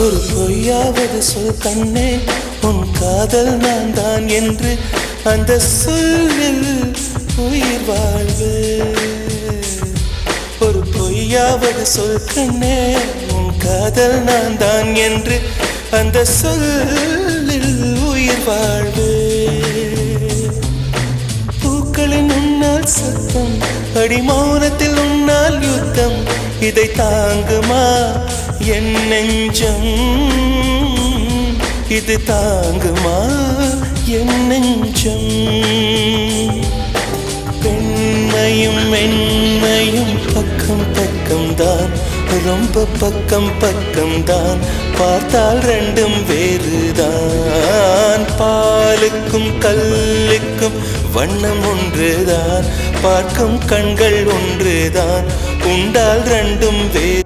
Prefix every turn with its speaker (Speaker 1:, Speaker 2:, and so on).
Speaker 1: ஒரு பொய்யாவது சொல் கண்ணே, உன் காதல் நான் தான் என்று அந்த சொல்லில் உயிர் வாழ்வு. ஒரு பொய்யாவது சொல் கண்ணே, உன் காதல் நான் தான் என்று அந்த சொல்லில் உயிர் வாழ்வு. பூக்களின் உன்னால் சத்தம், அடி மௌனத்தில் உன்னால் யுத்தம், இதை தாங்குமா என் நெஞ்சம்? இது தாங்குமா என் நெஞ்சம்? பெண்மையும் மென்மையும் பக்கம் பக்கம்தான், ரொம்ப பக்கம் பக்கம்தான், பார்த்தால் ரெண்டும் வேறுதான். பாலுக்கும் கல்லுக்கும் வண்ணம் ஒன்றுதான், பார்க்கும் கண்கள் ஒன்றுதான், உண்டால் ரெண்டும் வேறு.